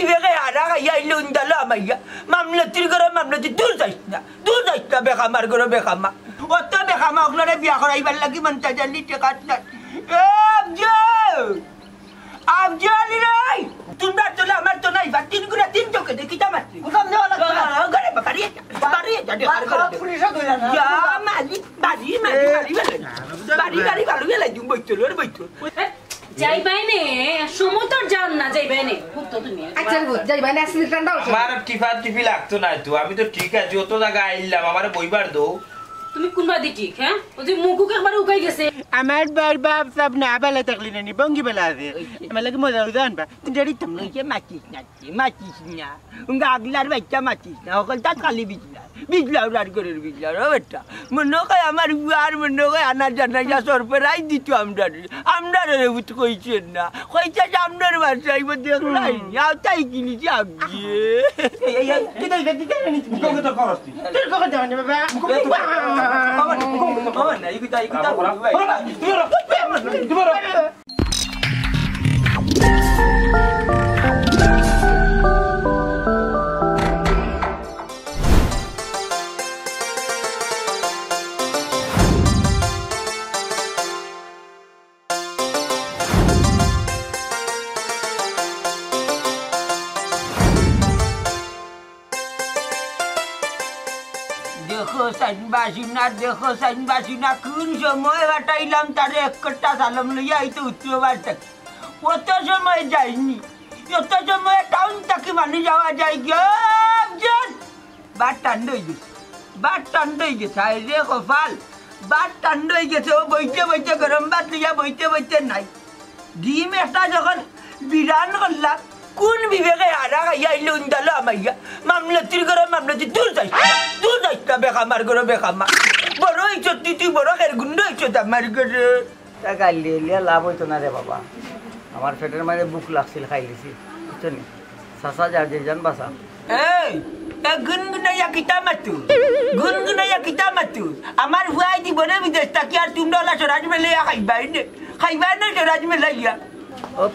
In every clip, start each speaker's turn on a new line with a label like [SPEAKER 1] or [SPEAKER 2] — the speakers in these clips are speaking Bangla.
[SPEAKER 1] বিবেকে হারা খাইয়া আইলে উন্দালো আমাইয়া মামলতির ঘরে মামলতি দূর যাইস না বেখামার ঘরে বেখামা অত বেখামা ওগুলোরে বিয়া করাইবার লাগি মন তাজালি টেকাত না আবজালি রে তোমরা চলে আমার তো নাই বা তিন গুণা তিন চোখে দেখি তামাচ্ছি ঘরে বাড়ি পুলিশ ধরে না ইয়া মালি বাড়ি ভালো গেলে তুমি বইতো বইতো
[SPEAKER 2] যাইবাইনে সমুদ্র যান না যাইবাইনে খুব তো তুমি
[SPEAKER 3] আচ্ছা যাইবাইনে আসলে ঠান্ডা হচ্ছে
[SPEAKER 1] আমার টিফি লাগতো না তো আমি তো ঠিক আছে যত জায়গা আইলাম আমারে বইবার দো
[SPEAKER 2] তুমি কোনবা দি ঠিক হ্যাঁ ও যে মুখুক একবার উকাই গেছে
[SPEAKER 4] আমার বাপ সব না বেলা থাকলি না নি বঙ্গি বেলা আছে আমার লাগে মজা জানবা জড়ি তুমি
[SPEAKER 1] যে মাচিস না উঙ্গা আগলার বাচ্চা মাচিস না ওখান তা খালি বিজলা উড়ার করে বিজলা ও বেটা মনে হয় আমার আর মনে হয় আনার জানা যা সরপরাই দিত আমরা রে বুঝ কইছেন না কইছে যে আমরার বাসাই মধ্যে দেখলাই আও তাই কিনিছি আগিয়ে
[SPEAKER 4] তো করস তুই কখন যাবনি বাবা
[SPEAKER 1] না ইকুতা দেখো সাইনবাসী না কোন সময় হাঁটাইলাম তার একটা সালাম লইয়া হইতে উত্তরবার থেকে অত সময় যাইনি অত সময় টাউন থেকে মানুষ যাওয়া যায় বাট টান্ড হয়ে গেছে রে কপাল বাট টান্ড হয়ে গেছে ও বইতে গরম ভাত লইয়া বইতে নাই ডিম একটা যখন বিরান করলাম কোন বিবেকে হারা খাইয়া আইলে উন্দালো আমাইয়া মামলতির ঘরে মামলতি দূর যাইস না বেখামার ঘরে বেখামা বড় হইছো তুই বড় খের গুন্ড হইছো আমার ঘরে
[SPEAKER 5] টাকা লিয়ে লাভ হইতো না রে বাবা আমার পেটের মাঝে বুক লাগছিল খাই দিছি বুঝছো নি চাচা যার যে জান বাসা
[SPEAKER 1] গুনগুনাইয়া কিতা মাতু আমার হুয়াই জীবনে বিদেশ থাকি আর তোমরা সরাজ মেলাইয়া খাইবাই না সরাজ মেলাইয়া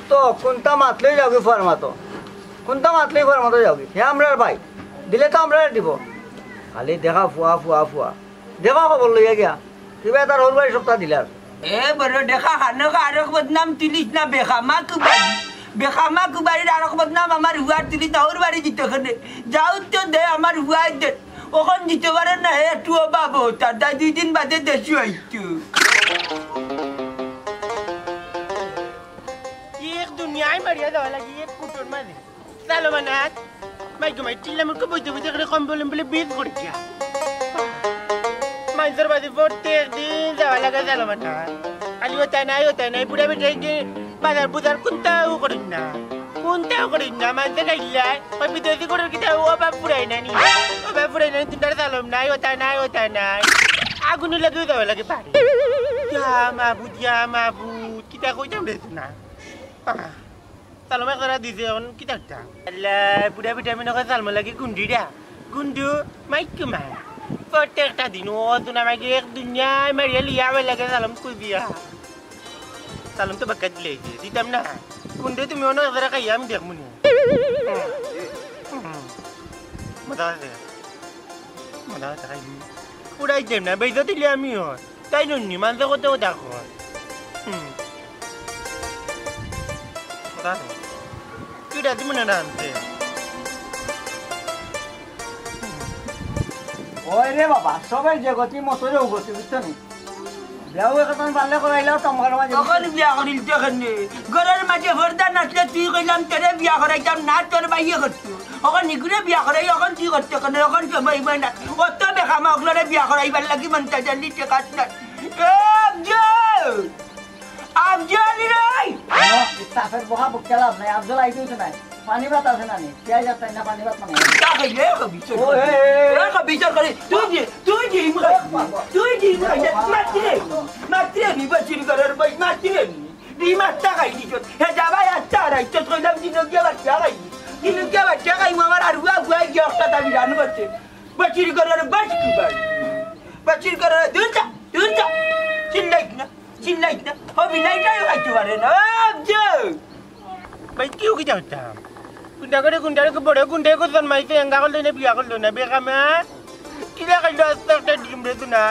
[SPEAKER 5] তো কোনটা মাতলেই যাওগে ফরমাতো কোনটা মাতলেই ফরমাতো যাওগে হে আমরার ভাই দিলে তো আমরা দিব খালি দেখা ফুয়া দেখা খবর লইয়া গিয়া কিবা তার ওর বাড়ি সপ্তাহ দিলার
[SPEAKER 1] বড় দেখা খানো আরক বদনাম তুলিস না বেখামা কুবাড়ির আরক বদনাম আমার হুয়ার তুলিস না ওর বাড়ি দিতে ওখানে যাও তো দে আমার হুয়ার দে ওখান দিতে পারে না হে একটু বাবু তার 2 দিন বাদে দেশি হইতো
[SPEAKER 4] দুনিয়ায় মারিয়া যাওয়া লাগে কুটোর মাঝে চালো মানাত মাই টিলামুরকে বইতে করে কম বলে বিয়ে করে গিয়া মাইজর বাজে প্রত্যেক দিন যাওয়া লাগে চালো মানাত খালি ওটাই নাই বুড়া বেটে বাজার কোনটাও করিস না মাঝে গাইলাই ওই বিদেশি করে কি অভাব পুরাই না তিনটার চালম নাই ওটাই নাই আগুনে লাগিয়ে যাওয়া লাগে বাড়ি মাবুদ কিতা কইতাম রে না Salma kara dice on kita ta. Allah budak vitamin aku salma lagi gundi dah. Gundu mai kemana? Fotek tadi no tu nama dia dunia Maria liya lagi salam kudia. Salam tu bakat lagi. Di tamna. Gundu tu miono zara kaya mi dia muni. Mada kaya. Budak jamna beza tu liya mio. Tai nuni manza ko tu dah ko. Sudah di mana nanti?
[SPEAKER 5] ওই রে বাবা সবাই যে গতি মতরে গতি বুঝছো নি বিয়া হয়ে কথা পারলে করাইলাও তোমার মাঝে
[SPEAKER 1] কখন বিয়া করিল তখনে ঘরের মাঝে ফর্দা নাচলে তুই কইলাম তোরে বিয়া করাইতাম না তোর বাইয়ে করতো ওখন নিগুরে বিয়া করাই ওখন তুই করতে কেন ওখন সময় ইমান না অত বেখামা ওগুলোরে বিয়া করাইবার লাগি মন তাজালি টেকাত না আফজল রে
[SPEAKER 5] তাফের বহা বকলাম নাই আফজল আইতো নাই পানি ভাত আছে না নি পেঁয়াজ আছে না পানি ভাত মানে
[SPEAKER 1] তা কইলে কবিচর ওই কবিচর করে তুই জি মাত্রে নি বচির করার বই মাত্রে নি মাত্রা খাই দিছ হে যাবাই আচ্ছা রাই তো কইলাম দিন গিয়া বাচ্চা খাই আমার আর হুয়া গিয়া একটা দাবি রান করতে বচির করার বাস কি বচির করার দূর যা চিল্লাই না হবি নাই খাইতে পারে না
[SPEAKER 4] Baik kau kita tak. কুন্ডা করে বড় কুন্ডা করে জন্মাইছে এঙ্গা করলো না বিয়া করলো না বেকামা কিলা খাইলো আস্তে একটা ডিম রে তো না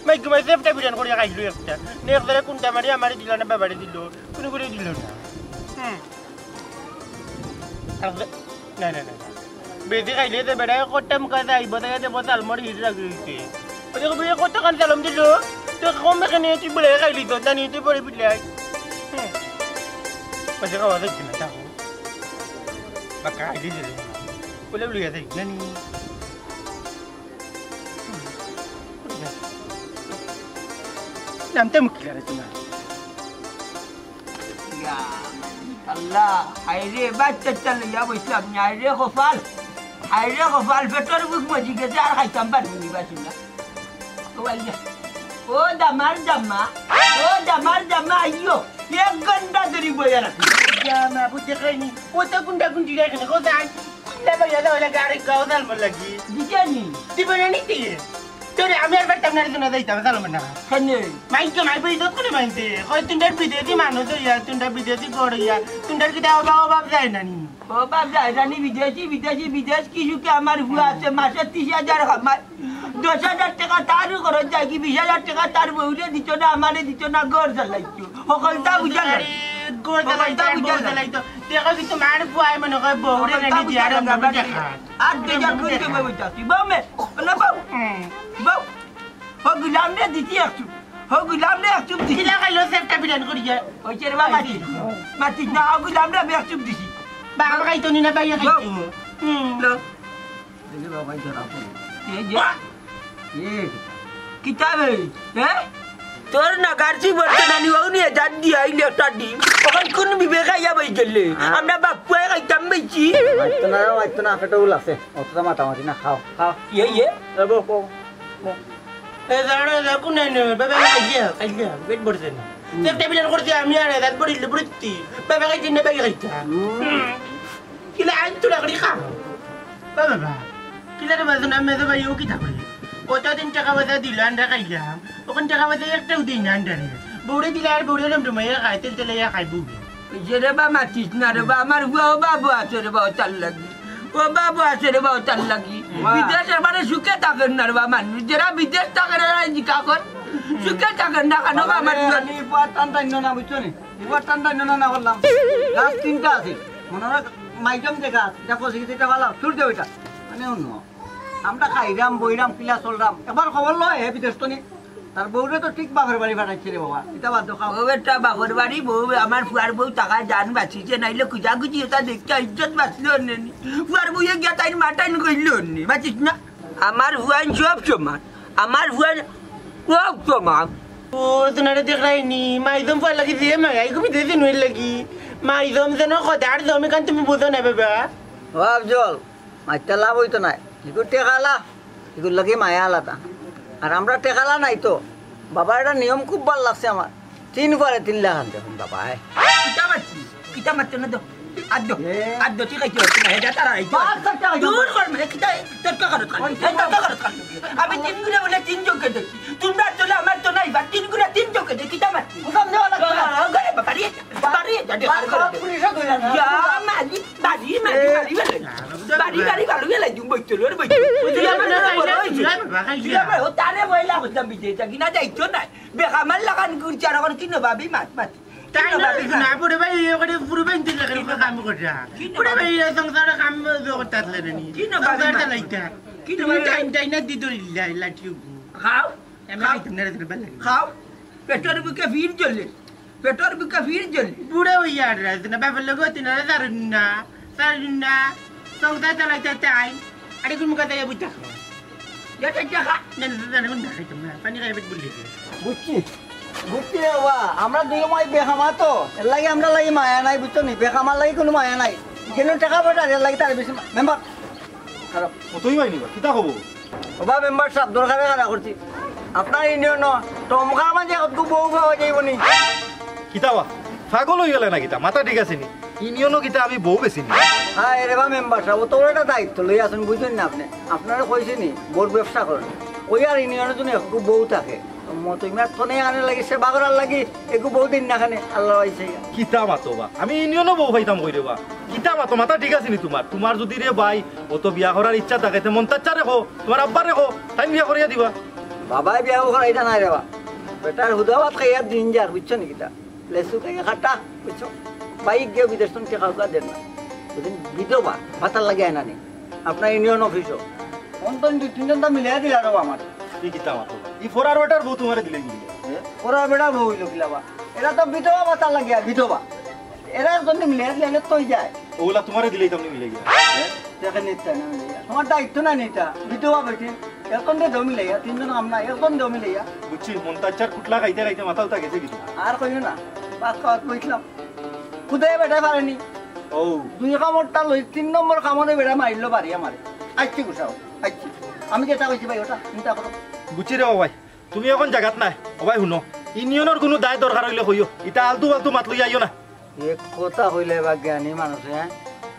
[SPEAKER 4] মাই ঘুমাইছে একটা বিরিয়ানি করে খাইলো একটা নেক্সট ধরে কুন্ডা মারি আমারে দিল না বাবারে দিল কোনো করে দিল না না না না বেশি খাইলে তো বেড়া কটা মুখা যাইব তাই দেব চালমরি হিট রাখি ওই বিয়ে কত কান চালম দিল তো কম এখানে তুই বলে খাইলি তো জানি তুই পরে বিলাই পয়সা খাওয়া যাচ্ছে না তাও বাকা আইডি দিলে বলে বলে যাই জানি নামতে মুখি রে তুমি
[SPEAKER 1] ইয়া আল্লাহ হায়রে বাচ্চা চলে যা বসলাম হায়রে কপাল পেটর বুক মজি গেছে আর খাইতাম পারবি নি বাসিনা ও দামার জাম্মা আইয়ো এক ঘন্টা ধরে বইয়া রাখি
[SPEAKER 4] না বুঝতে খাইনি ওটা কুন্ডা কুন্ডি রাখেনি কোথায় কুন্ডা বাইয়া দাও লাগে আরে গাও দাল মর লাগি
[SPEAKER 1] দিজানি
[SPEAKER 4] দিবে না নিতে তোরে আমি আর বাড়তাম না না যাইতাম চালম না
[SPEAKER 1] খানে
[SPEAKER 4] মাইকে মাই বই দত করে মাইতে কই তুন্ডার বিদেশি মানুষ ইয়া তুন্ডা বিদেশি গড় ইয়া তুন্ডার কি দাও বাপ যায় না নি
[SPEAKER 1] ও বাপ যায় রানি বিদেশ কিছু কি আমার হুয়া আছে মাসে 30,000 কামাই 10,000 টাকা তারও খরচ যায় কি 20,000 টাকা তার বউরে দিত না আমারে দিত না ঘর চালাইছো সকলটা বুঝা যায়
[SPEAKER 4] গোর চালাইতো দেখো কি তোমার বুয়াই মনে কয় বউরে নানি দিয়ার আমরা দেখা
[SPEAKER 1] আর দেজা কইতে বইতাছি বামে না বাউ গুলাম রে দিতি একটু
[SPEAKER 4] কিলা খাইলো সেটা বিরান করি যায়
[SPEAKER 1] ওই চের বাবা মাটি না গুলাম রে একটু দিছি
[SPEAKER 4] বাবা খাইতো নি না বাইয়া খাইতো
[SPEAKER 5] দেখি বাবা ধরা
[SPEAKER 1] এই যে কিতাবে তোর না গার্জি বলতে নানি ওনি জান দি আইলে একটা ডিম ওখান কোন বিবেক আইয়া বই গেলে আমরা বাপু খাইতাম বেশি
[SPEAKER 5] আইতো না পেটে উল আছে অতটা মাতামাতি না খাও
[SPEAKER 1] ইয়ে
[SPEAKER 5] এবো কো
[SPEAKER 4] এ জানো কোন না বাবা খাইয়া পেট ভরছে না সেটা বিরান করতে আমি আর দাঁত পড়িলে পড়তি বাবা খাইতে না বাইয়া খাইতা কিলা আই তুলা করি খা বাবা কিলা রে বাজনা মে তো বাইও কি থাকে কতদিন টাকা পয়সা দিল আন্ডা খাইলাম ওখান টাকা পয়সা একটাও দিই না আন্ডারে বউরে দিলে আর বউরে রমরমাইয়া খাই তেল তেলাইয়া খাই বউরে
[SPEAKER 1] রে বা মাতিস না রে বা আমার ও বাবু আছে রে বা চাল লাগি বিদেশের মানে সুখে থাকেন না রে বা মানুষ যারা বিদেশ থাকে না জিকা কর সুখে থাকেন না কেন আমার
[SPEAKER 5] না বুঝছো নি না করলাম গাছ 3টা আছে মনে হয় মাইজম যে গাছ এটা পঁচিশটা ভালো ছুটতে ওইটা মানে অন্য আমরা খাইরাম বইরাম কিলা চলরাম এবার খবর লয় হে বিদেশ তো নি তার বউরে তো ঠিক বাঘের বাড়ি পাঠাইছে রে বাবা এটা বাদ খাও
[SPEAKER 1] ও একটা বাঘর বাড়ি বউ আমার ফুয়ার বউ টাকা জান বাঁচিছে নাইলে খুঁজাখুঁজি ওটা দেখতে ইজ্জত বাঁচলো অন্যনি ফুয়ার বউয়ে গিয়া তাই মাটাইন কইল অন্যনি বাঁচিস না আমার ফুয়ান সব সমান আমার ফুয়ান সব সমান
[SPEAKER 4] ও তোনারে দেখাইনি মাইজম পয় লাগি দিয়ে মাই কবি দিদি নই লাগি মাইজম যেন খদার জমি কান তুমি বুঝো না বাবা
[SPEAKER 5] ও আফজল মাইটা লাভ হইতো নাই এগুলো টেকালা এগুলো লাগে মায়া আলাদা আর আমরা টেকালা নাই তো বাবার একটা নিয়ম খুব ভালো লাগছে আমার 3 পারে 3 লাখ আনতে বাবা
[SPEAKER 1] কিতা মারছো না তো আদ্য ঠিক আছে না এটা তারা দূর কর মানে কিতা তর্ক করত আমি 3 গুণে বলে 3 যোগ করে দেখি তোমরা চলে আমার তো নাই বা 3 গুণে 3 যোগ করে কিতা মারছি
[SPEAKER 5] সামনে वाला
[SPEAKER 1] গরে বাড়ি
[SPEAKER 5] পুলিশ কইরা না
[SPEAKER 1] ইয়া বাড়ি ভালো গেলা জুম বইতলো রে বইতলো ও তারে বইলা হতাম বিজেতা কিনা যাইতো না বেখামাল লাগান গুরচা রাখন কিনো ভাবি মাত
[SPEAKER 4] তাই না পড়ে ভাই ওরে পুরো বেন দিলে করে কাম কররা পড়ে ভাই সংসার কাম করতে আসলে নি
[SPEAKER 1] কিনো
[SPEAKER 4] সংসার চালাইতা কি তুমি টাইম না দি দরিলা লাঠিও
[SPEAKER 1] খাও
[SPEAKER 4] আমি আইতাম না রে ভালো
[SPEAKER 1] খাও পেটর বুকে ফির চলে
[SPEAKER 4] বুড়া হইয়া রাজ না বাবা লগো তিনা সারুন্না সংসার চালাইতা তাই আরে কোন মুখা তাই বুঝতা
[SPEAKER 1] এটা দেখা
[SPEAKER 4] না না না খাইতাম না পানি খাই বেট বললি
[SPEAKER 5] বুঝছি বাবা আমরা দুই মাই বেখামা তো এর লাগে আমরা লাগি মায়া নাই বুঝছো নি বেখামার লাগি কোনো মায়া নাই কিন্তু টাকা পয়সা এর লাগে তার বেশি মেম্বার খারাপ
[SPEAKER 6] কতই পাইনি বা কিতা হবো
[SPEAKER 5] বাবা মেম্বার সাহেব দরকারে কারা করছি আপনার ইউনিয়ন টমকা মাঝে কত বউ হয়ে যাইব নি
[SPEAKER 6] কিতা বা পাগল হয়ে গেলে না কিতা মাথা ঠিক আছে নি ইউনিয়নও কিতা আমি বউ বেশি নি
[SPEAKER 5] হ্যাঁ রে বা মেম্বার সাহেব তো একটা দায়িত্ব লই আসুন বুঝছেন না আপনি আপনারা কইছেন নি বড় ব্যবসা করেন ওই আর ইউনিয়নের জন্য একটু বউ থাকে তুমি আর তো নেই আনে লাগে সেবা করার লাগে একটু বহুদিন না খানে আল্লাহ আইছে
[SPEAKER 6] কিতা মাতো বা আমি ইউনিয়নও বউ পাইতাম কই রে বা কিতা মাতো মাথা ঠিক আছে নি তোমার যদি রে ভাই ও তো বিয়া করার ইচ্ছা থাকে তে মন তাচ্চা রেখো তোমার আব্বা রেখো তাই বিয়া করিয়া দিবা
[SPEAKER 5] বাবাই বিয়া করা এটা নাই রেবা বেটার হুদা ভাত খাইয়া দিন যার বুঝছো নি কিতা লেসু খাইয়া খাটা বুঝছো বাইক গিয়ে বিদেশ থেকে খাওয়া দেন না বুঝলেন বিধবা ভাতার লাগে আনা নি আপনার ইউনিয়ন অফিসও অন্তন দুই তিনজনটা মিলিয়ে দিলা রে আমার
[SPEAKER 6] এই কিতা মাতো ই ফরার বেটার বউ তোমারে দিলে কি
[SPEAKER 5] ওরা বেটা বউ হইল কিলাবা এরা তো বিধবা ভাতার লাগিয়া বিধবা এরা যদি মিলিয়ে দিলে তোই যায়
[SPEAKER 6] ওগুলা তোমারে দিলেই তুমি মিলে গিয়া
[SPEAKER 5] দেখেন নিতে না তোমার দায়িত্ব না নিতা বিধবা বেটি এখন দিয়ে দমি লাইয়া তিনজন আমরা এখন দমি লাইয়া
[SPEAKER 6] বুঝছি মন তাচ্চার কুটলা খাইতে খাইতে মাথা উঠা গেছে কিছু
[SPEAKER 5] আর কইও না পাঁচ খাওয়াত বইছিলাম খুদাই বেটাই পারেনি
[SPEAKER 6] ও
[SPEAKER 5] দুই কামড়টা লই 3 নম্বর কামড়ে বেড়া মারিল পারি আমারে আইছি গুছাও আইছি আমি যেটা কইছি ভাই ওটা চিন্তা করো
[SPEAKER 6] বুঝছি রে ভাই তুমি এখন জায়গাত নাই ও ভাই শুনো ইউনিয়নের কোনো দায় দরকার হইলে কইও এটা আলতু ফালতু মাত লই আইও না
[SPEAKER 5] এক কথা হইলে বা জ্ঞানী মানুষ হ্যাঁ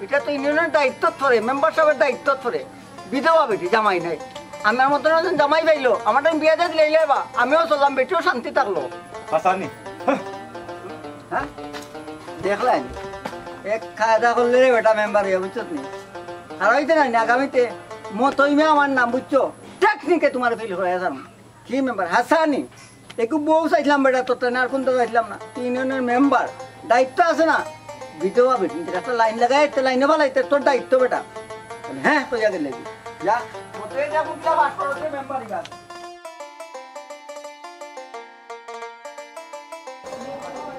[SPEAKER 5] এটা তো ইউনিয়নের দায়িত্ব ধরে মেম্বার সাহেবের দায়িত্ব ধরে বিধবা বেটি জামাই নাই আমার মতন জামাই পাইলো আমার টাইম বিয়া দিয়ে দিলে বা আমিও চললাম বেটিও শান্তি থাকলো
[SPEAKER 6] হাসানি
[SPEAKER 5] হ্যাঁ দেখলেন এক খাওয়া করলে রে বেটা মেম্বার হয়ে বুঝছো নি আর হইতে না আগামীতে মতইমে আমার নাম বুঝছো টেকনিকে তোমার ফিল হয়ে যাম কি মেম্বার হাসানি একটু বউ চাইছিলাম বেটা তোর ট্রেনে আর কোনটা চাইছিলাম না ইউনিয়নের মেম্বার দায়িত্ব আছে না বিধবা বেটি একটা লাইন লাগাই লাইনে ভালাইতে তোর দায়িত্ব বেটা হ্যাঁ তো যাকে লেগে যা মতই যা বুঝলা বাস করতে মেম্বারই কাজ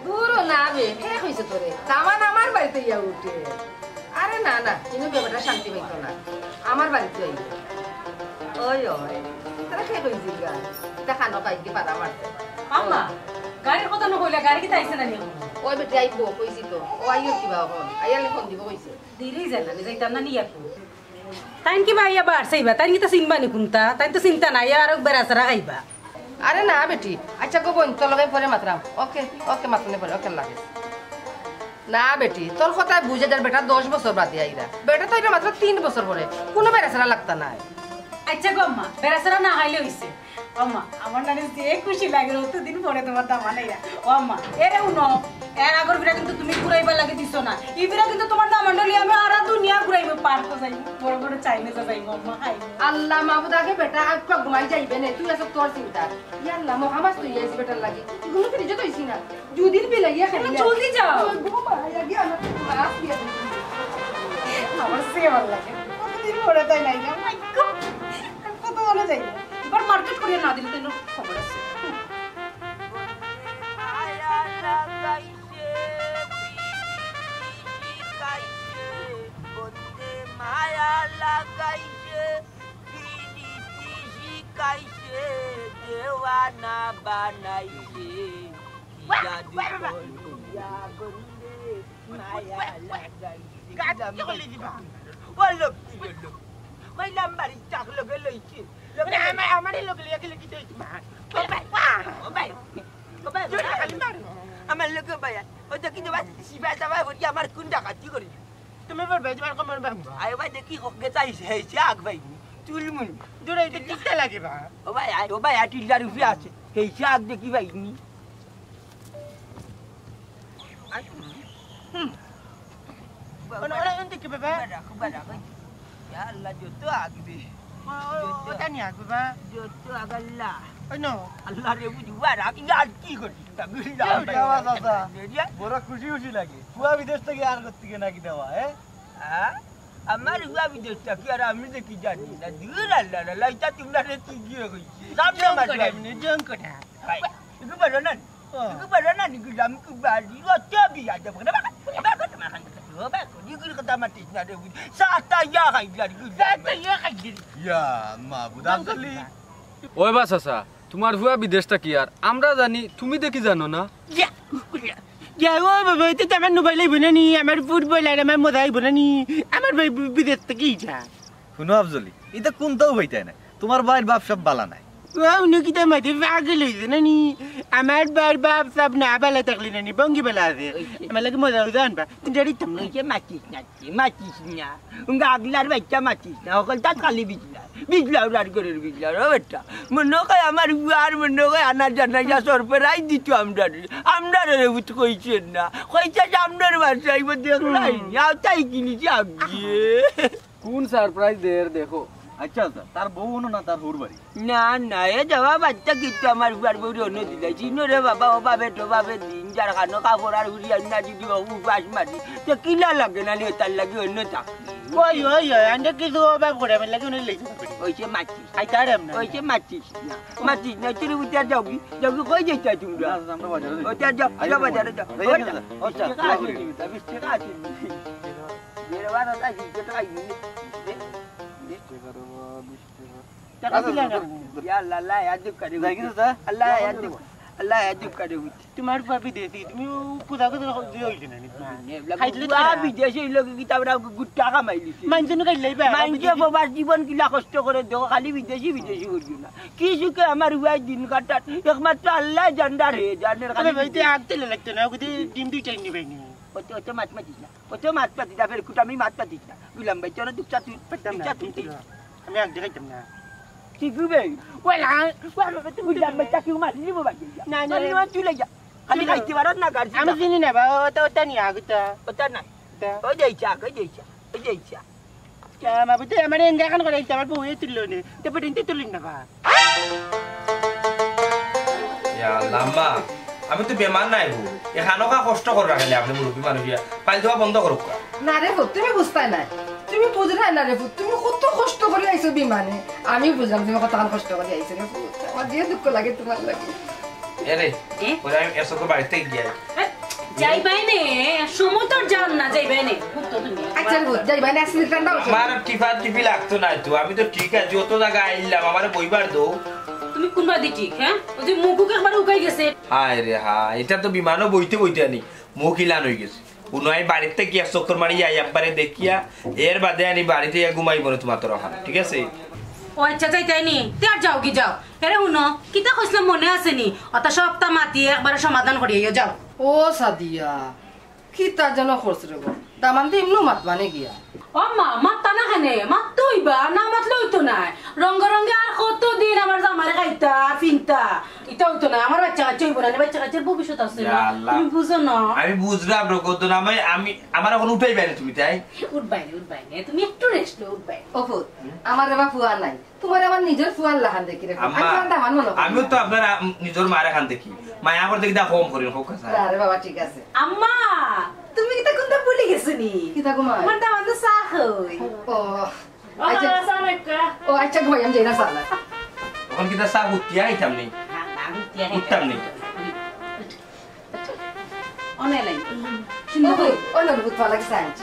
[SPEAKER 3] দূরও না বে কে কইছে তোরে তামান আমার বাড়িতে ইয়া উঠে আরে না না কিন্তু বেটা শান্তি পাইতো না আমার বাড়িতে আই ওই ওই তারা কে কইছি গা দেখানো কাইকে পাড়া মারতে
[SPEAKER 2] আম্মা গাড়ির কথা নকইলা গাড়ি কি তাইছে না নি
[SPEAKER 3] ওই বেটি আইবো কইছি তো ও আইও কিবা এখন আইয়ালে ফোন দিব কইছে
[SPEAKER 2] দিলেই যায় না যাইতাম না নিয়া তাইন কি ভাই আবার সেইবা তাইন কি তো চিনবা নি কোনটা তাইন তো চিন্তা নাই আর বেড়াছাড়া খাইবা
[SPEAKER 3] আরে না বেটি আচ্ছা গো বোন তোর লগে পরে মাত্রাম ওকে ওকে মাতনে পরে ওকে লাগে না বেটি তোর কথা বুঝে যার বেটা 10 বছর বাদে আইরা বেটা তো এটা মাত্র 3 বছর পরে কোনো বেড়াছাড়া লাগতা না
[SPEAKER 2] আচ্ছা গো আম্মা বেড়াছাড়া না খাইলে হইছে আম্মা আমার নানি যে খুশি লাগে অতদিন পরে তোমার দামা নাইরা ও আম্মা এরে উনো এর আগর বিরা কিন্তু তুমি ঘুরাইবা লাগে দিছো না এই বিরা কিন্তু তোমার দামা নলি আমি আরা দুনিয়া ঘুরাইবো পার তো যাই বড় বড় চাইনিজ যাইবো আম্মা খাই
[SPEAKER 3] আল্লাহ মাহবুদাকে বেটা আজকে ঘুমাই যাইবে না তুই এসব তোর চিন্তা ইয়া আল্লাহ মোহাম্মদ তুই এসে বেটার লাগি গুলো ফিরে যেত হইছি না দুদিন বিলাইয়া খাইলা
[SPEAKER 2] জলদি যাও
[SPEAKER 3] ঘুমা লাগি আমার মাস দিয়া
[SPEAKER 2] আমার সেবা লাগে কতদিন পরে তাই নাই না মাই গড কত ভালো যাই এবার মার্কেট করিয়া না দিলে তো খবর আছে
[SPEAKER 1] মায়া লাগাইছে শিখাইছে বন্দে মায়া লাগাইছে পিরিতি শিখাইছে দেওয়ানা বানাইছে জাদু করিয়া বন্দে মায়া লাগাইছে বলো কি বলো ওই নাম্বারই চাক লগে লইছে আমার লগে লগে কি তুই মা ও ভাই আমার লোকে ভাই ও দেখি তো ভাই সিবা যাবা বলি আমার কোন ডাকাতি করি তুমি বল ভাই তোমার কমর বাং আয় ভাই দেখি হকে চাইছে হেছে আগ ভাই চুলমুন দূরে এটা কিটা লাগে বা ও ভাই আটি লারু ফি আছে হেছে আগ দেখি ভাই নি
[SPEAKER 4] ওরা দেখি বাবা
[SPEAKER 1] রাখো রাখো ইয়া আল্লাহ যত আগবে
[SPEAKER 4] ও জানি আগ বাবা
[SPEAKER 1] যত আগল্লা
[SPEAKER 4] ওই নো
[SPEAKER 1] আল্লাহ রে বুঝবা রাখি আর কি করি
[SPEAKER 6] বড় খুশি খুশি লাগে পুয়া বিদেশ থেকে আর করতে গিয়ে নাকি দেওয়া
[SPEAKER 1] আমার হুয়া বিদেশটা কি আর আমি দেখি জানি না দূর আল্লাহ লাইটা তোমরা কি গিয়ে কইছি সামনে মারবা
[SPEAKER 4] জঙ্কটা
[SPEAKER 1] একটু বড় না একটু বড় না নিকু আমি কি বাড়ি অত বিয়া দেব না বাবা কথা মাখান বাবা নিকু কথা মাটিস না রে সাতা ইয়া খাইলা সাতা ইয়া খাইলি
[SPEAKER 6] ইয়া মা বুদালি
[SPEAKER 7] ওই বাস আসা তোমার হুয়া বিদেশটা কি আর আমরা জানি তুমি দেখি জানো না
[SPEAKER 4] ও বাবা তো আমার মোবাইল আইব না নি আমার ফুটবল আর আমার মোবাইল আইব না নি আমার ভাই বিদেশ থেকে যা
[SPEAKER 6] শুনো আফজলি এটা কোনটাও হইতাই নাই তোমার ভাইয়ের বাপ সব বালা নাই
[SPEAKER 4] উনি কি তার মাঝে পাগল হয়েছে না নি আমার বার বাপ সব না বেলা থাকলি না নি বঙ্গি বেলা আছে আমার লাগে মজা হয়ে জানবা তুমি জানিতাম না
[SPEAKER 1] ওইকে মাতিস না উঙ্গা আগলার বাচ্চা মাতিস না সকল তাত খালি বিজলাও রার করে বিজলাও বেটা মনে হয় আমার আর মনে হয় আনার জানা সরপরাই দিত আমরা রে বুঝ কইছেন না কইছে আপনার বাসায় দেখলাই আর তাই কিনেছি আগে
[SPEAKER 7] কোন সারপ্রাইজ দের দেখো
[SPEAKER 6] আচ্ছা আচ্ছা তার বউ না তার হুর বাড়ি
[SPEAKER 1] না এ যাওয়া বাচ্চা কিন্তু আমার বুয়ার বউরে অন্য দিলাই চিনো রে বাবা ও বাবে দিন যার খানো কাপড় আর উড়িয়া না যদি উপাস মারি তো কিলা লাগে না লিও তার লাগে অন্য থাকি
[SPEAKER 4] ওই আন্ডা কিছু বাপ করে আমার লাগে উনি লেগে
[SPEAKER 1] ওইসে মাছিস
[SPEAKER 4] আই তারাম না
[SPEAKER 1] ওইসে মাছিস না তুই উঠে যাবি কই যাইতা তোমরা
[SPEAKER 6] আমরা বাজারে যাই
[SPEAKER 1] ওটা যাও বাজারে যাও
[SPEAKER 6] আচ্ছা
[SPEAKER 4] তোমার পাপি দেতি তুমি পূজা করে হইলে না
[SPEAKER 1] জীবন কিলা কষ্ট করে দেও খালি বিদেশি করিও না কি সুখে আমার উয়াই দিন কাটার একমাত্র আল্লাহ জান্ডার হে জানের
[SPEAKER 4] আগতে লাগতো না ডিম দুই চাই নিবে
[SPEAKER 1] ওতে মাছ পাতিস না ফের কুটামি মাছ পাতিস না গুলাম ভাই চলো দুটা তুই পেতাম না
[SPEAKER 4] আমি আগ দেখাইতাম না
[SPEAKER 1] ঠিক হবে গুলাম ভাই চাকি মাছ নিব বাকি না চলে যা খালি খাইতে পারত না গাড়ি
[SPEAKER 4] আমি চিনি না বা ওটা নিয়ে আগতা
[SPEAKER 1] ওটা নাই ওই যাইছা
[SPEAKER 4] মাবুতে আমার এঙ্গা খান করে আমার বউ তুললো নে তারপর তুলিন না বা
[SPEAKER 8] লাম্বা আমি তো বেমার নাই হু এখানকা কষ্ট করে রাখলে আপনি মুরব্বী মানুষ পাইল দেওয়া বন্ধ করুক
[SPEAKER 3] না রে ফুট তুমি বুঝতাই নাই তুমি বুঝলাই না রে ফুট তুমি কত কষ্ট করে আইছো বিমানে আমি বুঝলাম তুমি কত কষ্ট করে আইছো রে ফুট আমার দিয়ে দুঃখ লাগে তোমার লাগে
[SPEAKER 8] এরে ওরা আমি এসো তো বাড়িতে গিয়ে
[SPEAKER 2] যাইবাই নে সমুদ্র যান না যাইবাই নে ফুট তো তুমি
[SPEAKER 3] আচ্ছা ফুট যাইবাই না আসলে ঠান্ডা হচ্ছে
[SPEAKER 8] আমার টিপি লাগতো না তো আমি তো ঠিক আছে যত জায়গা আইলাম আমার বইবার দো
[SPEAKER 2] তুমি কোনবা দি ঠিক হ্যাঁ ওই যে মুখ একবার উকাই গেছে
[SPEAKER 8] হায় রে হায় এটা তো বিমানও বইতে আনি মুখ ইলান হয়ে গেছে উনাই বাড়িতে গিয়া চক্কর মারি একবারে দেখিয়া এর বাদে আনি বাড়িতে ঘুমাইব না তোমার তোর ঠিক আছে
[SPEAKER 2] ও আচ্ছা যাইতাইনি তে আর যাও কি যাও আরে শুনো কিতা কইছিলাম মনে আছে নি অত সপ্তাহ মাতি একবারে সমাধান করিয়ে যাও
[SPEAKER 3] ও সাদিয়া কি তার জন্য খরচ রে গো দামান দি ইমনু মাত মানে গিয়া
[SPEAKER 2] ও মা মাত্তা না খানে মাত তুইবা না মাত লইতো না রঙ্গে আর কত দিন আমার জামারে খাইতা ফিনতা এটা হইতো না আমার বাচ্চা কাচ্চা হইব না বাচ্চা কাচ্চার ভবিষ্যৎ আছে না তুমি বুঝো না
[SPEAKER 8] আমি বুঝলাম রে কত না আমি আমার এখন উঠাই বাইরে তুমি তাই
[SPEAKER 2] উঠবাই তুমি একটু রেস্ট লো উঠবাই
[SPEAKER 3] ও ফুট আমার রে বা ফুয়া নাই তোমার আমার নিজের ফুয়ার লাহান দেখি রে
[SPEAKER 8] আমি তো আপনার নিজের মারে খান দেখি মায়া করে দেখি দা হোম করি হোক কথা
[SPEAKER 3] আরে বাবা ঠিক আছে
[SPEAKER 2] আম্মা তুমি কিতা কোনটা ভুলে গেছনি
[SPEAKER 3] কিতা গো মা
[SPEAKER 2] আমার দামান তো চা হই
[SPEAKER 3] ও
[SPEAKER 2] আচ্ছা সানেকা
[SPEAKER 3] ও আচ্ছা ঘুমাই আমি যাই না সালা
[SPEAKER 8] এখন কিতা চা হুতিয়া আইতাম নেই উঠতাম নেই
[SPEAKER 2] অনে লাই
[SPEAKER 3] শুনো কই ও না বুত পালা কি সাইজ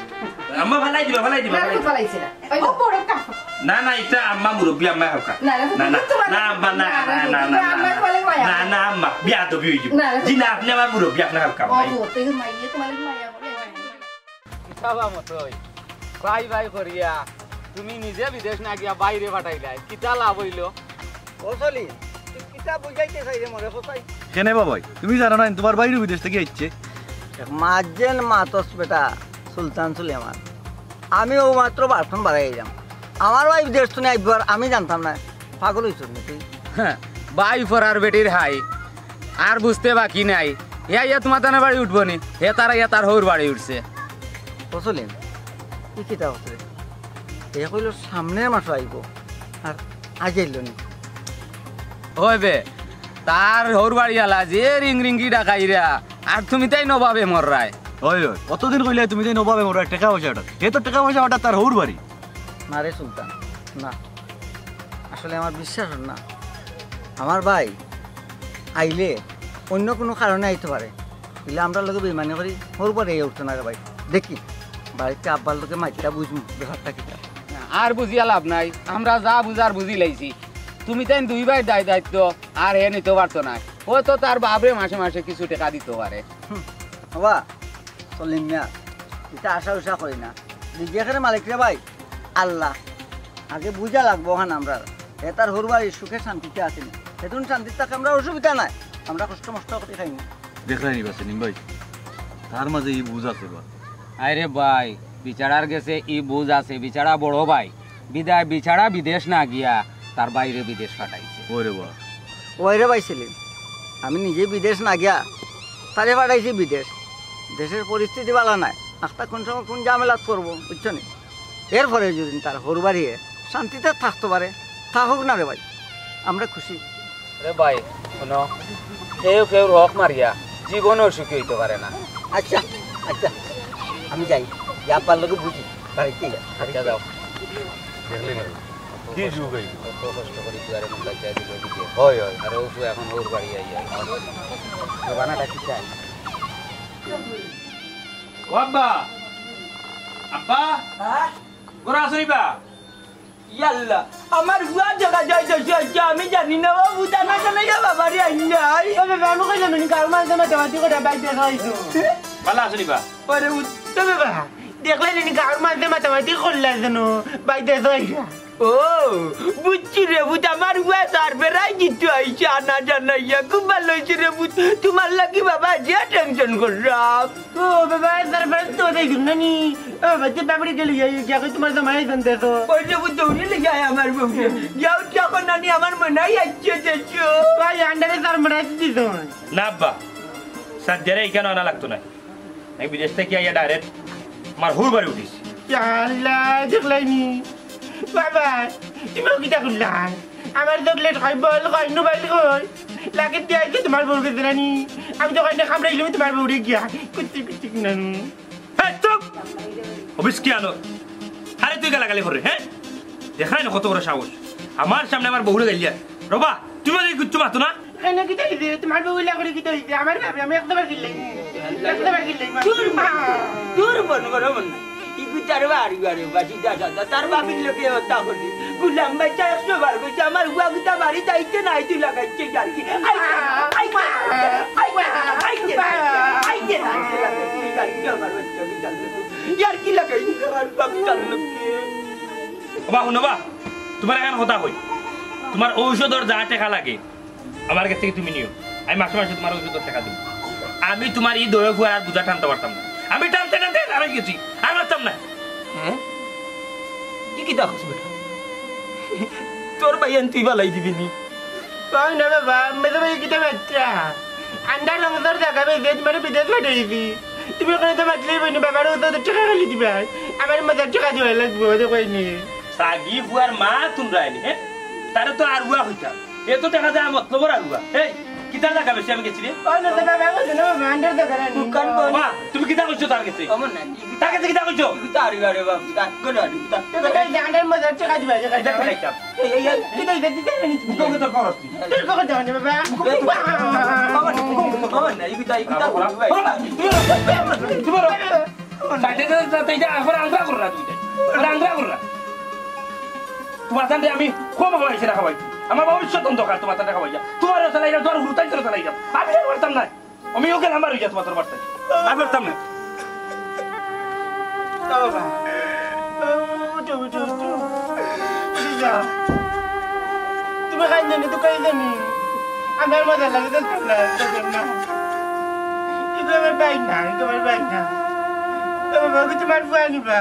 [SPEAKER 8] আম্মা ভালাই দিবা
[SPEAKER 3] না বুত পালাইছে না
[SPEAKER 2] ও বড় কাপ
[SPEAKER 8] না এটা আম্মা মুরব্বী আম্মা হাকা না আম্মা না আম্মা বিয়া তো বিয়ে জি না আপনি আমার মুরব্বী আপনার হাকা
[SPEAKER 3] ও তুই মাইয়ে তোমার মাইয়া বলে
[SPEAKER 7] বাবা মতই বাই করিয়া তুমি নিজে বিদেশ না গিয়া বাইরে পাঠাইলাই কিতা লাভ হইল
[SPEAKER 5] ও চলি কিতা বুঝাইতে চাই রে মরে কোথায়
[SPEAKER 6] কেনে বাবাই তুমি জানো না তোমার বাইরে বিদেশ থেকে আইছে
[SPEAKER 5] মাঝেন মাতস বেটা সুলতান সুলেমান আমি ও মাত্র বাথরুম বাড়াই যাম আমার ভাই বিদেশ শুনে একবার আমি জানতাম না পাগল হইছ নাকি
[SPEAKER 7] বাই ফরার বেটির হাই আর বুঝতে বাকি নাই ইয়া তোমার তার বাড়ি উঠবো নি হে তারা ইয়া তার হৌর বাড়ি উঠছে
[SPEAKER 5] ও চলিন কি কিতা হচ্ছে এ কইল সামনের মাস আইব আর আজ আইল নি
[SPEAKER 7] হইবে তার হৌর বাড়ি আলা যে রিঙ্গি ডাকাইরা আর তুমি তাই নবাবে মররায়
[SPEAKER 6] ওই কতদিন কইলে তুমি যে নবাবে মোর টাকা পয়সাটা এ তো টাকা পয়সা ওটা তার হৌর বাড়ি
[SPEAKER 5] না রে সুলতান না আসলে আমার বিশ্বাস না আমার ভাই আইলে অন্য কোনো কারণে আইতে পারে এলে আমরা লোকে বেমানি করি ওর পরে উঠতে না রে ভাই দেখি বাড়িতে আব্বার লোকে মাইটা বুঝবো ব্যাপারটা কি
[SPEAKER 7] আর বুঝিয়া লাভ নাই আমরা যা বুঝার বুঝি লাইছি তুমি তাই দুই ভাই দায়িত্ব আর হে নিতে পারতো না ও তো তার বাবরে মাসে মাসে কিছু টাকা দিতে পারে
[SPEAKER 5] বাবা চলিম না এটা আশা উষা করি না নিজেখানে মালিক রে ভাই আল্লাহ আগে বুঝা লাগবো হান আমরা এ তার হরবাড়ির সুখে শান্তিতে আসেনি সেদিন শান্তির থাকে আমরা অসুবিধা নাই আমরা কষ্ট মষ্ট করে খাই না
[SPEAKER 6] দেখলাই নিবা সেলিম ভাই তার মাঝে এই বুঝ আছে বা
[SPEAKER 7] আরে ভাই বিচারার গেছে ই বুঝ আছে বিচারা বড় ভাই বিদায় বিচারা বিদেশ না গিয়া তার বাইরে বিদেশ পাঠাইছে
[SPEAKER 6] ওরে বা
[SPEAKER 5] ওইরে পাইছিলেন আমি নিজে বিদেশ না গিয়া তারে পাঠাইছি বিদেশ দেশের পরিস্থিতি ভালো নাই একটা কোন সময় কোন ঝামেলাত করবো বুঝছো নি এরপরে যদি তার হরু বাড়িয়ে শান্তিতে থাকতে পারে থাকুক না রে ভাই আমরা খুশি
[SPEAKER 7] আরে ভাই শোনো কেউ কেউ রক মারিয়া জীবনও সুখী হইতে পারে না
[SPEAKER 5] আচ্ছা আচ্ছা আমি যাই যা পারলে বুঝি বাড়িতে
[SPEAKER 7] আচ্ছা যাও
[SPEAKER 6] দেখলি না কি যুগ এই
[SPEAKER 7] কত কষ্ট করে দুয়ারে মন্দার চাই দিল দিকে
[SPEAKER 6] হয় হয়
[SPEAKER 7] আর ও এখন ওর বাড়ি আইয়া বানাটা কি চাই
[SPEAKER 8] ও আব্বা আব্বা গোরা আসরিবা
[SPEAKER 1] ইয়াল্লা আমার বুয়া জায়গা যাইতেছে আচ্ছা আমি জানি না ও বুতা না জানা যা বাবারি আইনাই
[SPEAKER 4] বাবা আমি কইলাম নি কার মাঝে মাঝে করে বাইতে খাইছো
[SPEAKER 8] ভালো আসরিবা
[SPEAKER 1] পরে
[SPEAKER 4] তো বাবা দেখলে নি কার মাঝে মাঝে করলা জানো বাইতে যাইয়া
[SPEAKER 1] ও বুঝছি রে বুত আমার বুয়া তার বেড়াই জিতু আইছে আনা জানাইয়া খুব ভালো হয়েছে রে বুত তোমার লাগি বাবা যে টেনশন করলাম
[SPEAKER 4] ও বাবা তারপরে তো দেখুন না নি ও বাচ্চা বাবড়ি গেলি যা কই তোমার জামাই জানতে তো
[SPEAKER 1] ওই যে বুত দৌড়ে লেগে আমার বউকে যাও যখন নানি আমার মনাই আসছে দেখছো
[SPEAKER 4] ভাই আন্ডারে তার মারা দিছ
[SPEAKER 8] না আব্বা সাজ্জারে এখানে আনা লাগতো না আমি বিদেশ থেকে আইয়া ডাইরেক্ট আমার হুর বাড়ি উঠিস
[SPEAKER 4] আল্লাহ দেখলাই নি বাবা তুমি কিটা করলা আমার চকলেট খাই বল খাই নোবাইল কই লাগে দিয়াইছে তোমার বউকে জানি আমি তো কইনা খামরাইলাম তোমার বউরে গিয়া কুচি কুচি নানু
[SPEAKER 8] হ্যাঁ চুপ অফিস কি আনো আরে তুই গালাগালি করে হ্যাঁ দেখাই না কত বড় সাহস আমার সামনে আমার বহুরে গেলিয়া রবা তুমি ওদের কিচ্ছু মাতো না
[SPEAKER 4] কেন কিটা হইছে তোমার বউ লাগরে কিটা হইছে আমার ভাবে আমি একবার গিলাই
[SPEAKER 1] দূর মন করো মন ইগু তার বাড়ি বাড়ি বাড়ি দাদা তার বাবির লোকে হত্যা করি গুলাম বাচ্চা 100 বার কইছে আমার বুয়া গুতা বাড়ি যাইতে নাই তুই লাগাইছে জালকি यार की लगाई
[SPEAKER 8] বাবা শুনো বা তোমার এখন কথা কই তোমার ঔষধর যা টাকা লাগে আমার কাছ থেকে তুমি নিও আমি মাসে মাসে তোমার ঔষধর টাকা দিব আমি তোমার এই দয়ে ফুয়ার আর বুঝা টানতে পারতাম না আমি টানতে টানতে আর গেছি আর পারতাম না
[SPEAKER 1] হ্যাঁ কি দেখছ বেটা তোর ভাই তুই বালাই দিবি নি
[SPEAKER 4] কই না বাবা মেরে ভাই কিটা বাচ্চা আন্ডার লঙ্গর জায়গা বেজে তোমার বিদেশ পাঠাইছি তুমি ওখানে তো বাঁচলেই বইনি বাবার তো টাকা খালি দিবা আমার মজার টাকা দিবা লাগবে ওদের কইনি
[SPEAKER 8] সাগি ফুয়ার মা তোমরা আইনি হ্যাঁ তারে তো আর বুয়া হইতাম এ তো দেখা যায় মতলবর আর বুয়া এই কিতা জায়গা বেশি আমি গেছি রে
[SPEAKER 4] কই না তো বাবা বলছো না বাবা আন্ডার জায়গা নি
[SPEAKER 1] দোকান বন্ধ
[SPEAKER 8] মা তুমি কিতা কইছো তার কাছে
[SPEAKER 1] অমন না
[SPEAKER 8] তার কাছে কিতা কইছো
[SPEAKER 1] তার বাড়ি বাপ তা কোন আড়ি তা
[SPEAKER 4] আন্ডার মজার টাকা দিবা জায়গা
[SPEAKER 8] দেখা লাইতাম
[SPEAKER 1] এই
[SPEAKER 4] দিতে দিতে নি
[SPEAKER 8] তোকে তো করস তুই
[SPEAKER 4] তুই কখন যাও না বাবা
[SPEAKER 1] অমন না ইগুতা
[SPEAKER 8] তোমার সাইডে তো এটা এখন আন্দ্রা কররা তুই আন্দ্রা কররা তোমার জানতে আমি খুব ভালো হয়েছে রাখা ভাই আমার ভবিষ্যৎ অন্ধকার তোমার টাকা ভাই তোমার চালাই তোমার হুতাই করে চালাই যাব আমি আর পারতাম না আমি ওকে নাম্বার হয়ে যা তোমার বার্তা আর পারতাম না
[SPEAKER 4] বাবা উঠো উঠো উঠো যা তুমি খাই জানি তো খাই জানি আমার মজা লাগে তো না এটা আমার ভাই না এটা আমার ভাই না বাবা কি তোমার ভাই নিবা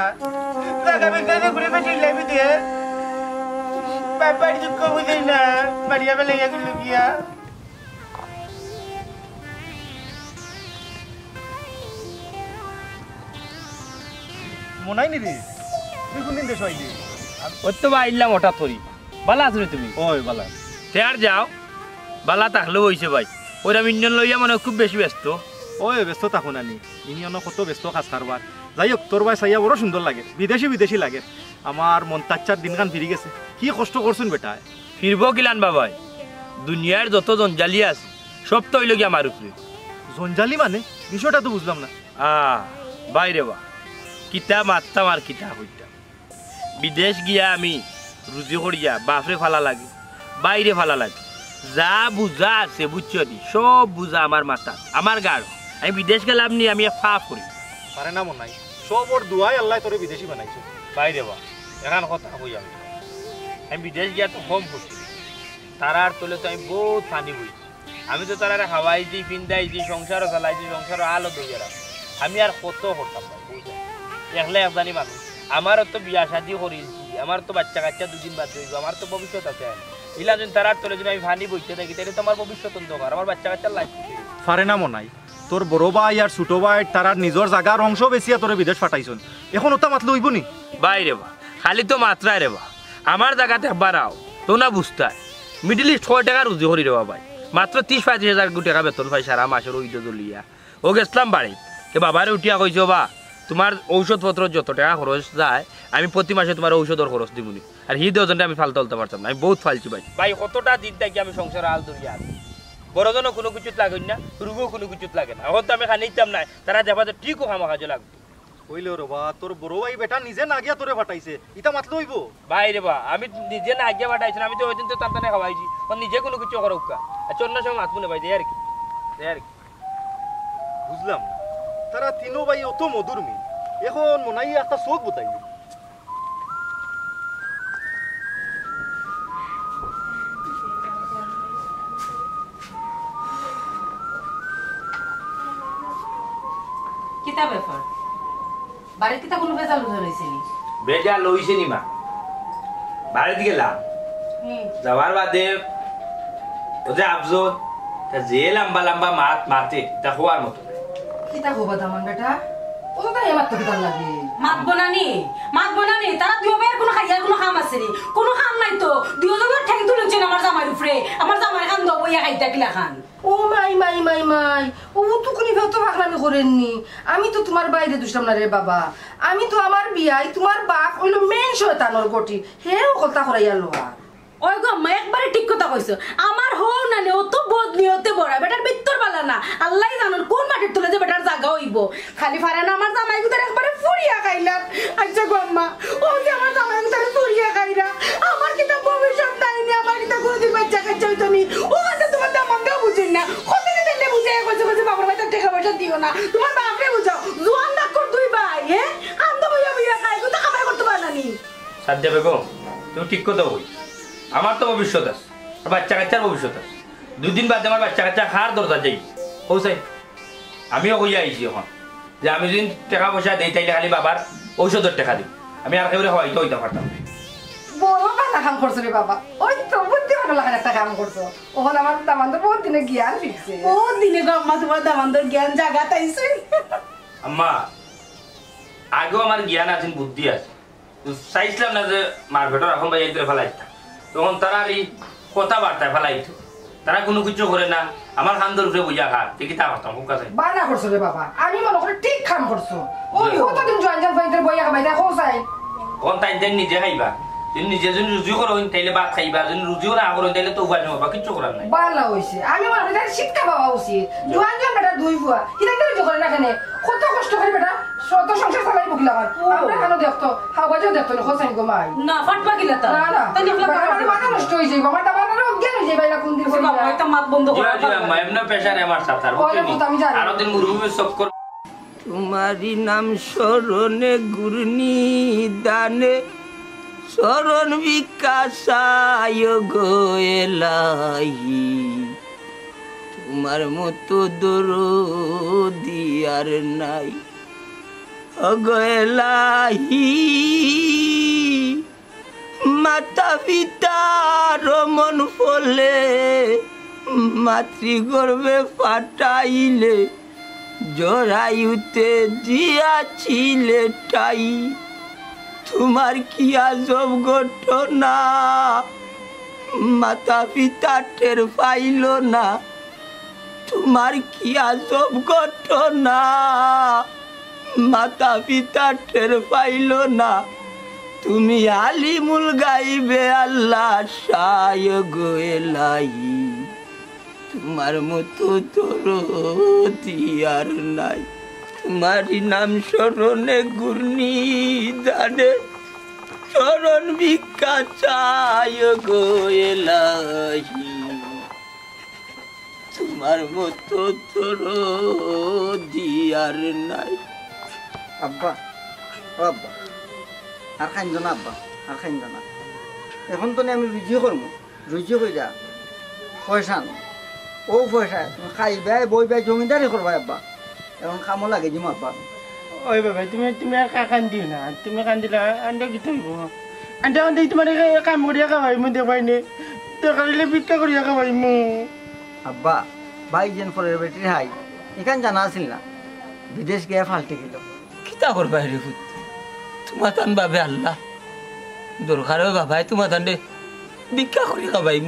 [SPEAKER 4] জায়গা বেকারে ঘুরে বেটি লাইবি দিয়ে বাবার দুঃখ বুঝি না মারিয়া বেলা গেল গিয়া
[SPEAKER 6] মনাই নি রে তুই কোন দিন দেশ আইলি
[SPEAKER 8] ওই তো আইলাম হঠাৎ করি বালা আছো তুমি
[SPEAKER 6] ওই বালা
[SPEAKER 8] তে আর যাও বালা থাকলেও হয়েছে ভাই ওরা মিনিয়ন লইয়া মানে খুব বেশি ব্যস্ত
[SPEAKER 6] ওই ব্যস্ত থাকুন আনি ইনি অন্য কত ব্যস্ত কাজ কারবার যাই হোক তোর ভাই চাইয়া বড় সুন্দর লাগে বিদেশি বিদেশি লাগে আমার মন তাচ্চার দিনখান ফিরি গেছে কি কষ্ট করছুন বেটা
[SPEAKER 8] ফিরবো কিলান বাবাই দুনিয়ার যত জঞ্জালি আছে সব তো হইল গিয়ে আমার উপরে
[SPEAKER 6] জঞ্জালি মানে বিষয়টা তো বুঝলাম না
[SPEAKER 8] বাইরে বা কিতা মারতাম আর কিতা হইতাম বিদেশ গিয়া আমি রুজি করিয়া বাপরে ফালা লাগে বাইরে ফালা লাগে যা বুঝা আছে বুঝছো নি সব বুঝা আমার মাথা আমার গাড় আমি বিদেশ গেলাম নি আমি ফাফ করি
[SPEAKER 6] পারে না মন নাই সব ওর দুয়াই আল্লাহ তোরে বিদেশি বানাইছে
[SPEAKER 8] বাইরে বা এখান কথা কই আমি বিদেশ গিয়া তো কম করছি তারার তোলে তো আমি বহুত ফানি বইছি আমি তো তারা খাওয়াই দিই পিন্দাই দিই সংসারও চালাইছি সংসারও আলো দইয়া আমি আর কত করতাম না বুঝলেন একলা একজানি মানুষ আমারও তো বিয়া শাদি করেছি আমার তো বাচ্চা কাচ্চা দুদিন বাদ হইব আমার তো ভবিষ্যৎ আছে ইলা যদি তারার তোলে যদি আমি ফানি বইতে থাকি তাহলে তো আমার ভবিষ্যৎ অন্ধকার আমার বাচ্চা কাচ্চার লাইফ
[SPEAKER 6] পারে না মনাই তোর বড় ভাই আর ছোট ভাই তারার নিজের জায়গার অংশ বেশি তোরে বিদেশ পাঠাইছন এখন ওটা মাতলে হইব নি
[SPEAKER 8] বাইরে বা খালি তো মাত্রায় রে বা আমার জায়গাতে একবার আও তো না বুঝতে মিডল ইস্ট 6 টাকা রুজি করি রে বাবাই মাত্র 30-35 টাকা বেতন পাই সারা মাসের ওই জলিয়া ও গেছিলাম বাড়ি বাবারে উঠিয়া কইছো বা তোমার ঔষধপত্র যত টাকা খরচ যায় আমি প্রতি মাসে তোমার ঔষধের খরচ দিবনি আর হি দেওজনটা আমি ফালতে হলতে পারতাম না আমি বহুত ফালছি ভাই ভাই কতটা দিন থাকি আমি সংসারে আল ধরিয়া আছি বড়জনও কোনো কিছুত লাগেন না রুগও কোনো কিছুত লাগে না এখন তো আমি খানি নিতাম না তারা যাবা যে ঠিকও খামা কাজে লাগবে
[SPEAKER 6] হইলে রবা তোর বড় ভাই বেটা নিজে না গিয়া তোরে পাঠাইছে ইটা মাতলে হইব
[SPEAKER 8] ভাই রে বা আমি নিজে না গিয়া পাঠাইছি আমি তো ওই দিন তো তার তানে খাওয়াইছি নিজে কোনো কিছু করুক আর চন্ন সময় মাতবো না ভাই দে আর কি
[SPEAKER 6] বুঝলাম না তারা তিনো ভাই অত মধুর মিল এখন মনাই একটা চোখ বুতাইল
[SPEAKER 2] কিতা ব্যাপার বাড়িতে কিতা কোনো বেজাল হইছে নি
[SPEAKER 8] বেজা লইছে নি মা বাড়িতে গেলাম যাওয়ার বাদে ওদের আফজল যে লম্বা লম্বা মাতে তা হওয়ার মতো
[SPEAKER 3] কিতা হবা দামান বেটা ও তো এমাত তো কিতা লাগে
[SPEAKER 2] মাত বনানি তারা দুই ভাইয়ের কোনো খাইয়ার কোনো কাম আছে নি কোনো কাম নাই তো দুই জনের ঠেকি তুলেছেন আমার জামাইর উপরে আমার জামাই খান দব ইয়া খাইতা কিলা খান
[SPEAKER 3] ও মাই ও তো কোনি ভেতো ভাগনামি করেননি আমি তো তোমার বাইরে দুসলাম না রে বাবা আমি তো আমার বিয়াই তোমার বাপ হইলো মেন শয়তানর গটি হেও কথা করাইয়া লোয়া
[SPEAKER 2] ওই গো আম্মা একবারে ঠিক কথা কইছো আমার হো না নে ও তো বদনিয়তে বড় বেটার ভিতর বালা না আল্লাহই জানেন কোন মাটির তলে যে বেটার জায়গা হইব খালি ফারে না আমার জামাই গুতার একবারে ফুরিয়া খাইলাম আচ্ছা গো আম্মা ও যে আমার জামাই গুতার ফুরিয়া খাইরা আমার কি তা ভবিষ্যৎ নাই নি আমার কি তা কোনদিন বাচ্চা কাচ্চা হইতো নি ও কথা তোমার দামান দাও বুঝিন না কতদিন দিলে বুঝে কইছো কইছো বাবার ভাই তো টাকা পয়সা দিও না তোমার বাপরে বুঝাও জোয়ান না কর দুই ভাই হ্যাঁ আন্দা বইয়া বইয়া খাই কত কামাই করতে পারে না নি
[SPEAKER 8] সাজ্জা বেগম তুমি ঠিক কথা কই আমার তো ভবিষ্যৎ আছে আর বাচ্চা কাচ্চার ভবিষ্যৎ আছে দুদিন বাদে আমার বাচ্চা কাচ্চা খাওয়ার দরকার যাই হৌসাই আমিও কইয়া আইছি এখন যে আমি যদি টাকা পয়সা দিই তাইলে খালি বাবার ঔষধের টাকা দিই আমি আর কেউ হয়তো হইতে পারতাম
[SPEAKER 3] বড় ভালো কাম করছো রে বাবা ওই তো বুদ্ধি ভালো লাগার একটা কাম করছো ওখানে আমার দামান্দর বহুত দিনে জ্ঞান শিখছে
[SPEAKER 2] ও দিনে গো আম্মা তোমার দামান্দর জ্ঞান জাগা তাইছে
[SPEAKER 8] আম্মা আগেও আমার জ্ঞান আছে বুদ্ধি আছে চাইছিলাম না যে মার্কেটের এখন ভাই এদের ফেলাইতাম তখন তারা এই কথাবার্তায় ফেলাইতো তারা কোনো কিছু করে না আমার খান্দর উপরে বুঝা খা দেখি তা পারতাম খুব কাছে
[SPEAKER 3] বানা করছো রে বাবা আমি মনে করি ঠিক কাম করছো ওই কতদিন জঞ্জাল ফাইদের বইয়া খাবাই দেখো চাই
[SPEAKER 8] কোন তাই দেন নিজে খাইবা যদি নিজে যদি রুজি করো তাইলে ভাত খাইবা যদি রুজিও না করো তাইলে তো উপায় নেবা কিচ্ছু করার নাই
[SPEAKER 3] বালা হইছে আমি মনে করি শিক্ষা পাওয়া উচিত জঞ্জাল বেটা দুই ফুয়া এটা তো করে না কেনে কত কষ্ট করে বেটা শত সংসার চালাই বুকলা আমরা কেন দেখতো হাওয়াজও দেখতো না হোসেন গো মাই
[SPEAKER 2] না ফাটবা গিলা তা
[SPEAKER 3] না
[SPEAKER 2] তাই দেখলা
[SPEAKER 3] আমার মাথা নষ্ট হই যাই আমার দাবারের অজ্ঞান হই যাই বাইলা কোন দিন
[SPEAKER 2] বাবা এটা মাত বন্ধ
[SPEAKER 8] করা মাইমনা পেশারে আমার সাথে আর দিন মুরুবি সব কর
[SPEAKER 1] তোমারি নাম স্মরণে গুরনি দানে স্মরণ বিকাশায় গোয়েলাহি তোমার মতো দরদি আর নাই অগেলাহি মাতা পিতার মন ফলে মাতৃগর্ভে ফাটাইলে জরায়ুতে দিয়াছিলে টাই তোমার কি আজব ঘটনা মাতা পিতা টের পাইল না তোমার কি আজব ঘটনা মাতা পিতা টের পাইল না তুমি আলিমুল গাইবে আল্লাহ সায় গোয়েলাই তোমার মতো তোর আর নাই তোমারই নাম স্মরণে ঘূর্ণি দানে স্মরণ ভিক্ষা চায় গোয়েলাহি তোমার মতো তোর আর নাই
[SPEAKER 5] আব্বা ও আব্বা আর খাইন না আব্বা আর খাইন না এখন তো আমি রুজি করবো রুজি হয়ে যা পয়সা নো ও পয়সা তুমি খাইবে বই বাই জমিদারি করবা আব্বা এখন কামো লাগে জিম আব্বা
[SPEAKER 4] ওই বাবা তুমি আর কান্দিও না তুমি কান্দিলে আন্ডা কি থইব আন্ডা আন্ডা তোমার কাম করিয়া খাওয়াই মু দেখবাই নে তরকারিলে ভিক্ষা করিয়া খাওয়াই মু
[SPEAKER 5] আব্বা ভাই যেন পরের বেটির হাই এখান জানা আছিল না বিদেশ গিয়ে ফাল্টে গেল
[SPEAKER 1] কিতা করবা রে ফুট তোমার তান বাবে আল্লাহ দরকার হয় বাবাই তোমার তান্ডে ভিক্ষা করি খাবাই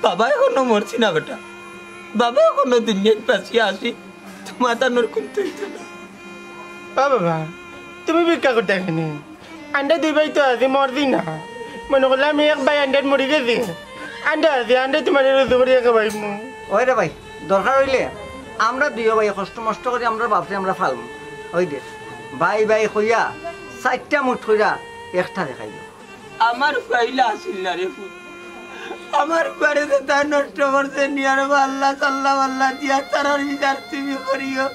[SPEAKER 1] বাবা এখনো মরছি না বেটা বাবা এখনো দুনিয়ায় বাঁচিয়ে আসি তোমার তানোর কিন্তু না
[SPEAKER 4] বাবা তুমি ভিক্ষা করতে এখানে আন্ডা দুই ভাই তো আছে মরদি না মনে করলে আমি এক ভাই আন্ডার মরি গেছি আন্ডা আছে আন্ডা তোমার রুজু করিয়া খাওয়াই মু
[SPEAKER 5] ওই রে ভাই দরকার হইলে আমরা দুই ভাই কষ্ট মষ্ট করে আমরা বাপরে আমরা ফালম ওই দে ভাই ভাই হইয়া 4টা মুঠ হইয়া একটা দেখাই দিও
[SPEAKER 1] আমার ফাইলা আসিল না রে ফুট আমার বাড়িতে তা নষ্ট করছে নিয়ার আল্লাহ সাল্লাহ আল্লাহ দিয়া তারার বিচার তুমি করিও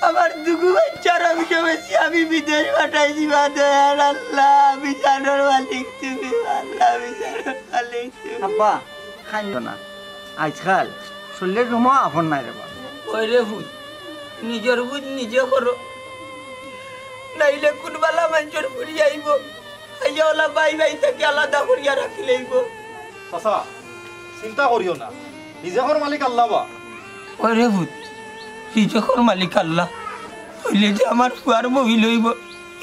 [SPEAKER 1] আমার দুগু বাচ্চার অংশ বেশি আমি বিদেশ পাঠাইছি বা দয়াল আল্লাহ বিচারের মালিক তুমি আল্লাহ বিচারের মালিক তুমি
[SPEAKER 5] আব্বা খাই না আজকাল চললে রুমা আপন নাই রে
[SPEAKER 1] ওই রে ফুট নিজের বুঝ নিজে করো নাইলে কোনবালা মানুষের ফুরি আইব আইয়া ওলা বাই বাই থেকে আলাদা করিয়া রাখি লইব
[SPEAKER 6] চাচা চিন্তা করিও না নিজের মালিক আল্লাহ বা
[SPEAKER 1] ওই রে ভূত রিজকর মালিক আল্লাহ হইলে যে আমার ফুয়ার বহি লইব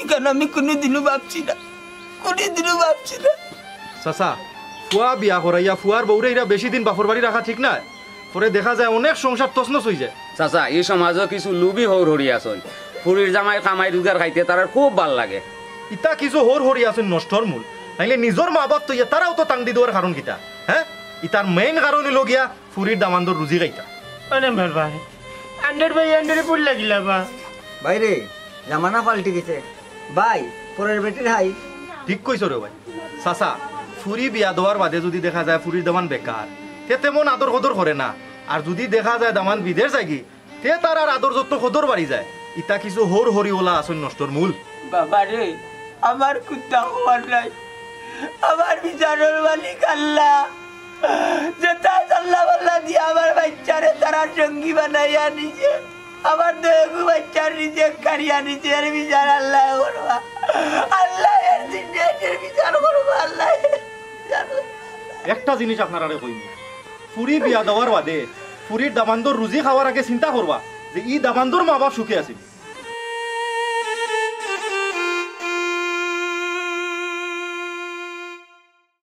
[SPEAKER 1] এখানে আমি কোনোদিনও ভাবছি না
[SPEAKER 6] চাচা ফুয়া বিয়া করাইয়া ফুয়ার বউরে বেশি দিন বাপর বাড়ি রাখা ঠিক না পরে দেখা যায় অনেক সংসার তছনছ হয়ে যায়
[SPEAKER 7] চাচা এই সমাজও কিছু লুবি হৌর হরি আসন ফুরির জামাই কামাই রোজগার খাইতে তার খুব ভাল লাগে
[SPEAKER 6] ইতা কিছু হর হরি আছেন নষ্টর মূল নাইলে নিজের মা বাপ তো তারাও তো টাং দি দেওয়ার কারণ কিতা হ্যাঁ ইতার মেইন কারণ হলো গিয়া ফুরির দামান্দর রুজি খাইতা
[SPEAKER 4] অনেক ভাল ভাই আন্ডার ভাই আন্ডারে পড় লাগিলা বা
[SPEAKER 5] ভাই রে জামানা পাল্টে গেছে ভাই পরের বেটির হাই
[SPEAKER 6] ঠিক কইছ রে ভাই চাচা ফুরি বিয়া দেওয়ার বাদে যদি দেখা যায় ফুরির দামান বেকার তে তেমন আদর কদর করে না আর যদি দেখা যায় দামান বিদেশ যাগি তে তার আর আদর যত কদর বাড়ি যায় ইতা কিছু হর হরিওলা আসন নষ্টর মূল
[SPEAKER 1] বাবা রে আমার কুত্তা হওয়ার নাই আমার বিচারের মালিক আল্লাহ যে তাই আল্লাহ আল্লাহ দিয়ে আমার বাচ্চারে তারা সঙ্গী বানাইয়া নিছে আমার দেহু বাচ্চার নিজে কারিয়া নিছে এর বিচার আল্লাহ করবা আল্লাহ এর জিনিসের বিচার করবা আল্লাহ
[SPEAKER 6] একটা জিনিস আপনারা কইব ফুরি বিয়া দেওয়ার বাদে ফুরির দামান্দর রুজি খাওয়ার আগে চিন্তা করবা যে ই দামান্দর মা বাপ সুখে আছে